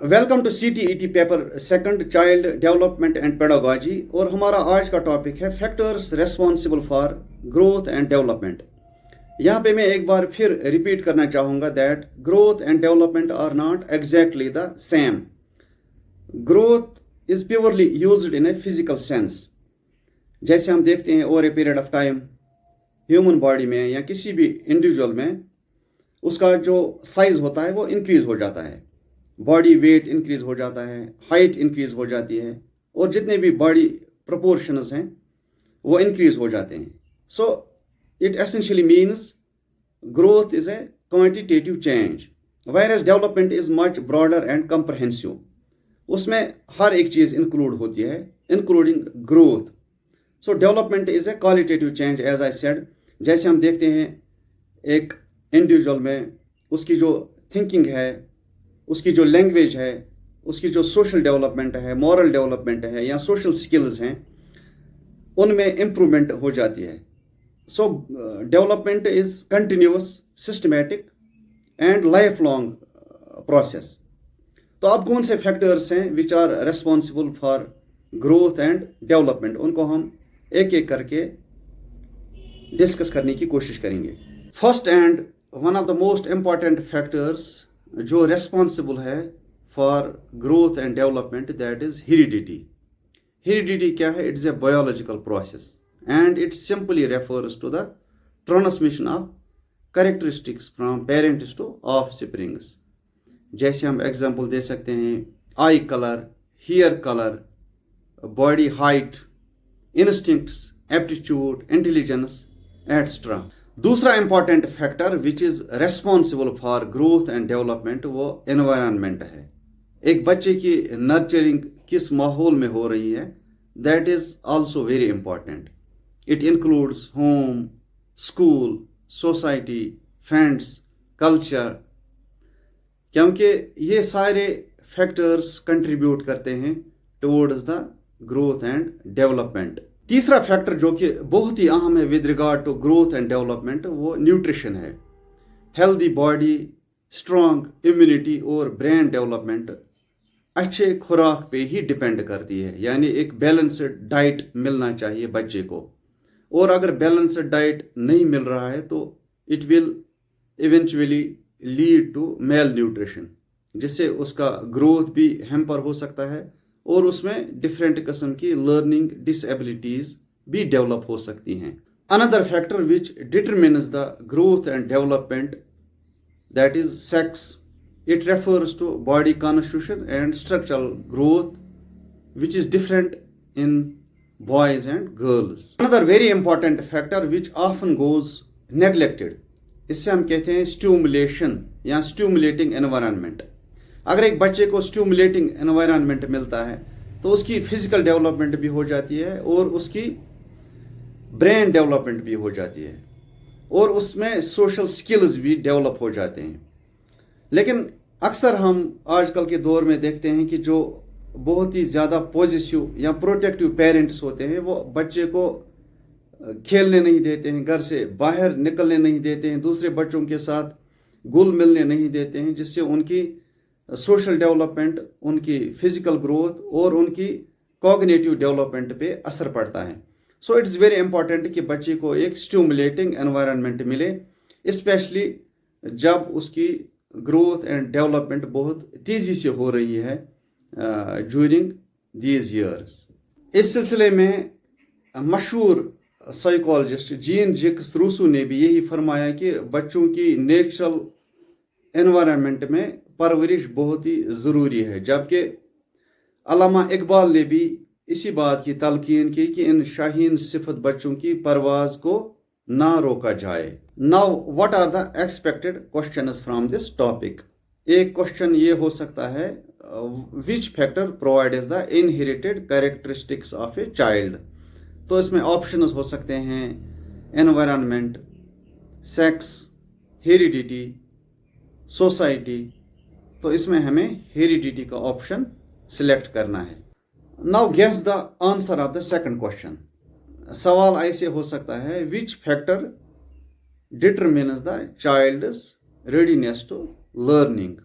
Welcome to CTET paper second child development and pedagogy. और हमारा आज का टॉपिक है factors responsible for growth and development. यहाँ पे मैं एक बार फिर रिपीट करना चाहूँगा that growth and development are not exactly the same. Growth is purely used in a physical sense. जैसे हम देखते हैं over a period of time human body में या किसी भी इंडिविजुअल में उसका जो साइज होता है वो इंक्रीज हो जाता है, बॉडी वेट इंक्रीज हो जाता है, हाइट इंक्रीज हो जाती है और जितने भी बॉडी प्रोपोर्शंस हैं वो इंक्रीज हो जाते हैं। So it essentially means growth is a quantitative change whereas development is much broader and comprehensive. उसमें हर एक चीज़ इंक्लूड होती है including growth. So development is a qualitative change as I said. जैसे हम देखते हैं एक इंडिविजुअल में उसकी जो थिंकिंग है, उसकी जो लैंग्वेज है, उसकी जो सोशल डेवलपमेंट है, मॉरल डेवलपमेंट है या सोशल स्किल्स हैं, उनमें इम्प्रूवमेंट हो जाती है। So development is continuous, systematic and lifelong process. तो अब कौन से फैक्टर्स हैं which are responsible for growth and development, उनको हम एक एक करके डिस्कस करने की कोशिश करेंगे। First and one of the most important factors जो रेस्पॉन्सिबल है for growth and development that is heredity. Heredity क्या है? It's a biological process and it simply refers to the transmission of characteristics from parents to offsprings. जैसे हम example दे सकते हैं eye colour, hair colour, body height, instincts, aptitude, intelligence etcetera. दूसरा important factor which is responsible for growth and development वो environment है। एक बच्चे की नर्चरिंग किस माहौल में हो रही है that is also very important. It includes home, school, society, friends, culture, क्योंकि ये सारे फैक्टर्स कंट्रीब्यूट करते हैं towards the growth and development. तीसरा फैक्टर जो कि बहुत ही अहम है with regard to growth and development वो न्यूट्रिशन है। हेल्दी बॉडी, स्ट्रॉन्ग इम्यूनिटी और ब्रेन डेवलपमेंट अच्छे खुराक पे ही डिपेंड करती है, यानी एक बैलेंस्ड डाइट मिलना चाहिए बच्चे को। और अगर बैलेंस्ड डाइट नहीं मिल रहा है तो it will eventually lead to malnutrition, जिससे उसका ग्रोथ भी हैम्पर हो सकता है और उसमें डिफरेंट किस्म की लर्निंग डिसेबिलिटीज भी डेवलप हो सकती हैं। Another factor which determines the growth and development that is sex. It refers to body constitution and structural growth which is different in boys and girls. Another very important factor which often goes neglected, इससे हम कहते हैं stimulation या stimulating environment. अगर एक बच्चे को stimulating environment मिलता है तो उसकी फिजिकल डेवलपमेंट भी हो जाती है और उसकी ब्रेन डेवलपमेंट भी हो जाती है और उसमें सोशल स्किल्स भी डेवलप हो जाते हैं। लेकिन अक्सर हम आजकल के दौर में देखते हैं कि जो बहुत ही ज़्यादा पॉजिटिव या प्रोटेक्टिव पेरेंट्स होते हैं वो बच्चे को खेलने नहीं देते हैं, घर से बाहर निकलने नहीं देते हैं, दूसरे बच्चों के साथ घुल मिलने नहीं देते हैं, जिससे उनकी सोशल डेवलपमेंट, उनकी फिजिकल ग्रोथ और उनकी कॉग्निटिव डेवलपमेंट पे असर पड़ता है। सो इट्स वेरी इंपॉर्टेंट कि बच्चे को एक स्टिमुलेटिंग एनवायरनमेंट मिले, स्पेशली जब उसकी ग्रोथ एंड डेवलपमेंट बहुत तेज़ी से हो रही है ड्यूरिंग दीज ईयर्स। इस सिलसिले में मशहूर साइकोलॉजिस्ट जीन जिक्स रूसो ने भी यही फरमाया कि बच्चों की नेचुरल एनवायरनमेंट में परवरिश बहुत ही ज़रूरी है, जबकि अल्लामा इकबाल ने भी इसी बात की तलकीन की कि इन शाहीन सिफत बच्चों की परवाज को ना रोका जाए। Now what are the expected questions from this topic. एक क्वेश्चन ये हो सकता है which factor provides the inherited characteristics of a child. तो इसमें ऑप्शंस हो सकते हैं एनवायरनमेंट, सेक्स, हेरिडिटी, सोसाइटी। तो इसमें हमें हेरिडिटी का ऑप्शन सिलेक्ट करना है। Now guess the answer of the second question. सवाल ऐसे हो सकता है which factor determines the child's readiness to learning.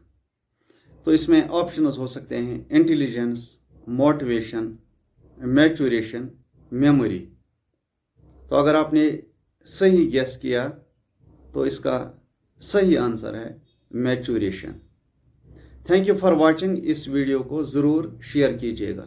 تو اس میں آپشنز ہو سکتے ہیں انٹیلیجنس، موٹیویشن، میچوریشن، میموری. تو اگر آپ نے صحیح گیس کیا تو اس کا صحیح آنسر ہے maturation. Thank you for watching. اس ویڈیو کو ضرور شیئر کیجیے گا.